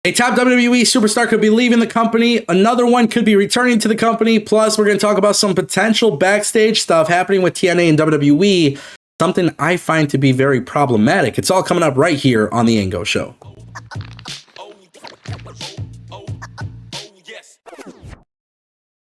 A top WWE superstar could be leaving the company. Another one could be returning to the company. Plus, we're going to talk about some potential backstage stuff happening with TNA and WWE. Something I find to be very problematic. It's all coming up right here on the Ango Show.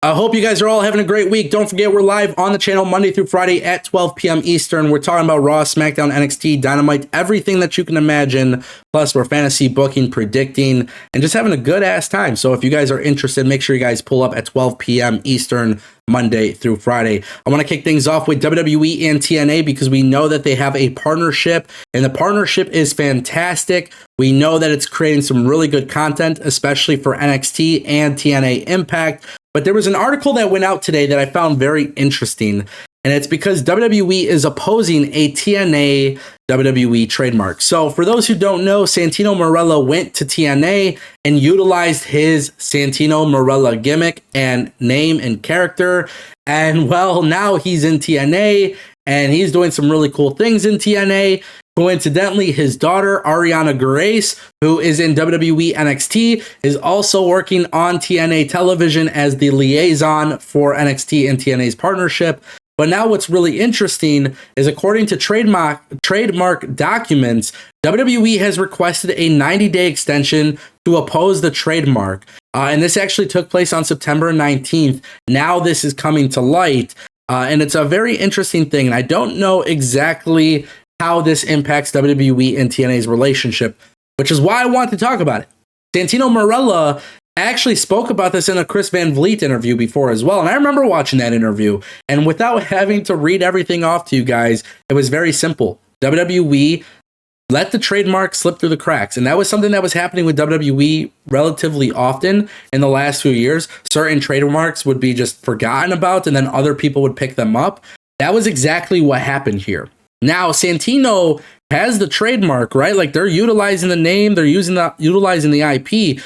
I hope you guys are all having a great week. Don't forget, we're live on the channel Monday through Friday at 12 p.m. Eastern. We're talking about Raw, SmackDown, NXT, Dynamite, everything that you can imagine. Plus, we're fantasy booking, predicting, and just having a good-ass time. So if you guys are interested, make sure you guys pull up at 12 p.m. Eastern, Monday through Friday. I want to kick things off with WWE and TNA because we know that they have a partnership, and the partnership is fantastic. We know that it's creating some really good content, especially for NXT and TNA Impact. But there was an article that went out today that I found very interesting, and it's because WWE is opposing a TNA WWE trademark. So for those who don't know, Santino Marella went to TNA and utilized his Santino Marella gimmick and name and character. And well, now he's in TNA and he's doing some really cool things in TNA. Coincidentally, his daughter, Ariana Grace, who is in WWE NXT, is also working on TNA television as the liaison for NXT and TNA's partnership. But now what's really interesting is, according to trademark documents, WWE has requested a 90-day extension to oppose the trademark. And this actually took place on September 19th. Now this is coming to light. And it's a very interesting thing. And I don't know exactly how this impacts WWE and TNA's relationship, which is why I want to talk about it. Santino Marella actually spoke about this in a Chris Van Vliet interview before as well. And I remember watching that interview. And without having to read everything off to you guys, it was very simple. WWE let the trademark slip through the cracks. And that was something that was happening with WWE relatively often in the last few years. Certain trademarks would be just forgotten about, and then other people would pick them up. That was exactly what happened here. Now, Santino has the trademark, right? Like, they're utilizing the name, they're utilizing the IP.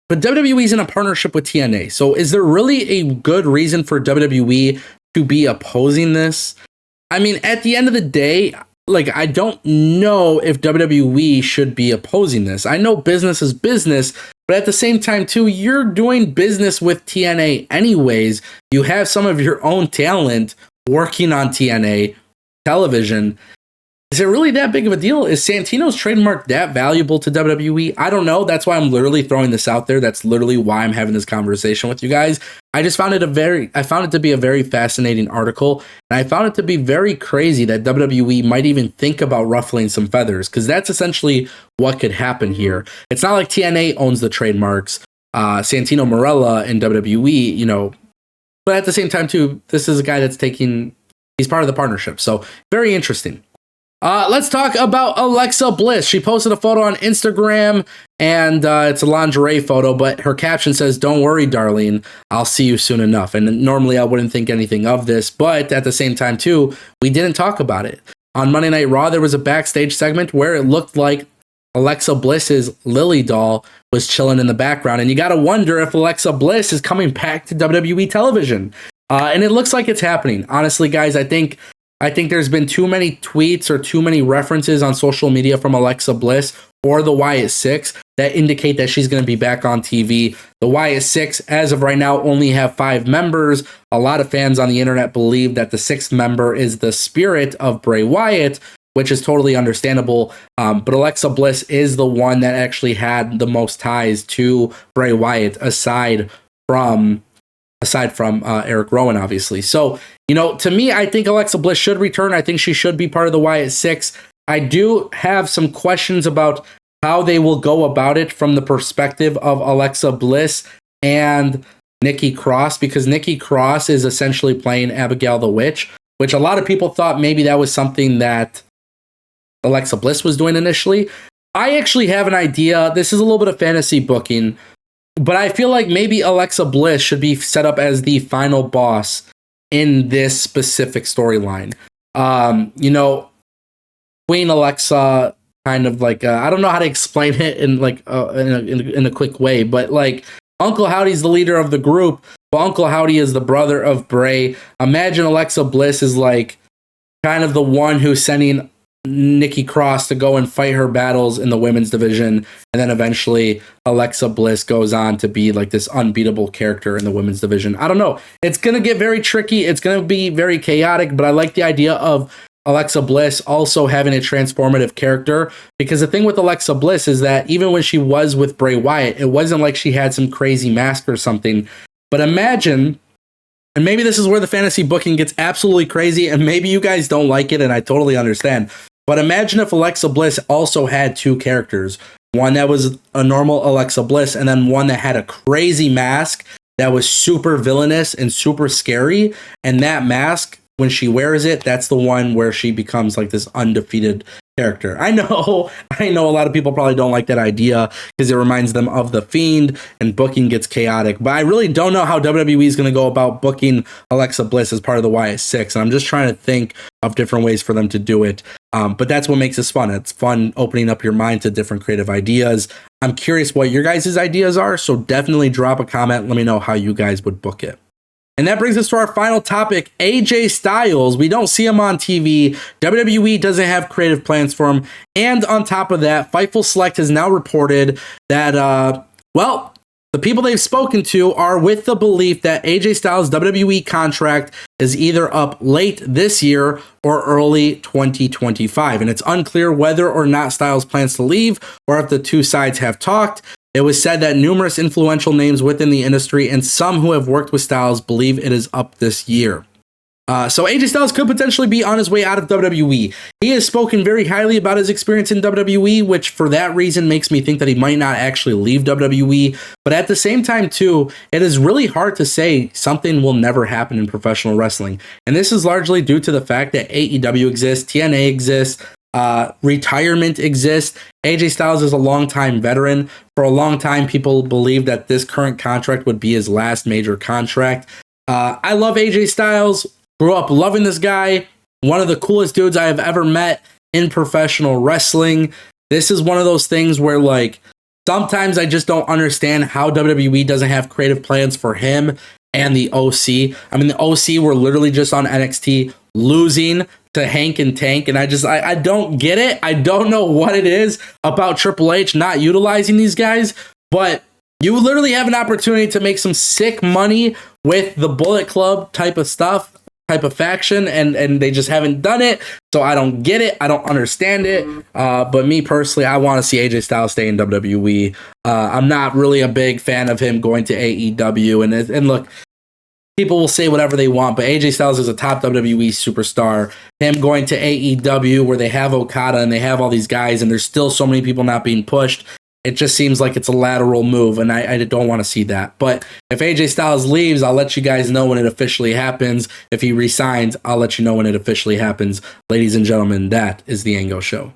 But WWE's in a partnership with TNA. So is there really a good reason for WWE to be opposing this? I mean, at the end of the day, like, I don't know if WWE should be opposing this. I know business is business, but at the same time, too, you're doing business with TNA anyways. You have some of your own talent working on TNA television. Is it really that big of a deal? Is Santino's trademark that valuable to WWE? I don't know. That's why I'm literally throwing this out there. That's literally why I'm having this conversation with you guys. I just found it to be a very fascinating article, and I found it to be very crazy that WWE might even think about ruffling some feathers, because that's essentially what could happen here. It's not like TNA owns the trademarks, Santino Marella and WWE, you know, but at the same time too, this is a guy that's he's part of the partnership. So very interesting. Let's talk about Alexa Bliss. She posted a photo on Instagram, and it's a lingerie photo, but her caption says, "Don't worry, darling, I'll see you soon enough." And normally I wouldn't think anything of this, but at the same time too, we didn't talk about it. On Monday Night Raw, there was a backstage segment where it looked like Alexa Bliss's Lily doll was chilling in the background, and you gotta wonder if Alexa Bliss is coming back to WWE television. And it looks like it's happening. Honestly, guys, I think there's been too many tweets or too many references on social media from Alexa Bliss or the Wyatt Six that indicate that she's going to be back on TV. The Wyatt Six, as of right now, only have 5 members. A lot of fans on the internet believe that the 6th member is the spirit of Bray Wyatt, which is totally understandable. But Alexa Bliss is the one that actually had the most ties to Bray Wyatt, aside from Eric Rowan, obviously. So, you know, to me, I think Alexa Bliss should return. I think she should be part of the Wyatt Six. I do have some questions about how they will go about it from the perspective of Alexa Bliss and Nikki Cross, because Nikki Cross is essentially playing Abigail the Witch, which a lot of people thought maybe that was something that Alexa Bliss was doing initially. I actually have an idea. This is a little bit of fantasy booking, but I feel like maybe Alexa Bliss should be set up as the final boss in this specific storyline. You know, Queen Alexa, kind of like, I don't know how to explain it in like in a quick way, but like Uncle Howdy's the leader of the group, but Uncle Howdy is the brother of Bray. Imagine Alexa Bliss is like kind of the one who's sending Nikki Cross to go and fight her battles in the women's division, and then eventually Alexa Bliss goes on to be like this unbeatable character in the women's division. I don't know. It's going to get very tricky. It's going to be very chaotic, but I like the idea of Alexa Bliss also having a transformative character, because the thing with Alexa Bliss is that even when she was with Bray Wyatt, it wasn't like she had some crazy mask or something. But imagine, and maybe this is where the fantasy booking gets absolutely crazy, and maybe you guys don't like it, and I totally understand. But imagine if Alexa Bliss also had two characters. One that was a normal Alexa Bliss, and then one that had a crazy mask that was super villainous and super scary. And that mask, when she wears it, that's the one where she becomes like this undefeated character. I know a lot of people probably don't like that idea because it reminds them of The Fiend and booking gets chaotic, but I really don't know how WWE is going to go about booking Alexa Bliss as part of the Wyatt Six, and I'm just trying to think of different ways for them to do it. But that's what makes this fun. It's fun opening up your mind to different creative ideas. I'm curious what your guys' ideas are, so definitely drop a comment. Let me know how you guys would book it. And that brings us to our final topic, AJ Styles. We don't see him on TV. WWE doesn't have creative plans for him. And on top of that, Fightful Select has now reported that, the people they've spoken to are with the belief that AJ Styles' WWE contract is either up late this year or early 2025. And it's unclear whether or not Styles plans to leave or if the two sides have talked. It was said that numerous influential names within the industry and some who have worked with Styles believe it is up this year. So AJ Styles could potentially be on his way out of WWE. He has spoken very highly about his experience in WWE, which for that reason makes me think that he might not actually leave WWE. But at the same time, too, it is really hard to say something will never happen in professional wrestling. And this is largely due to the fact that AEW exists, TNA exists, retirement exists. AJ Styles is a longtime veteran. For a long time, people believed that this current contract would be his last major contract. I love AJ Styles. Grew up loving this guy. One of the coolest dudes I have ever met in professional wrestling. This is one of those things where, like, sometimes I just don't understand how WWE doesn't have creative plans for him and the OC. I mean, the OC were literally just on NXT losing to Hank and Tank, and I don't get it. I don't know what it is about Triple H not utilizing these guys, but you literally have an opportunity to make some sick money with the Bullet Club type of stuff, type of faction, and they just haven't done it. So I don't get it. I don't understand it. But me personally, I want to see AJ Styles stay in WWE. I'm not really a big fan of him going to AEW, and look, people will say whatever they want, but AJ Styles is a top WWE superstar. Him going to AEW where they have Okada and they have all these guys and there's still so many people not being pushed, it just seems like it's a lateral move, and I don't want to see that. But if AJ Styles leaves, I'll let you guys know when it officially happens. If he resigns, I'll let you know when it officially happens. Ladies and gentlemen, that is the Ango Show.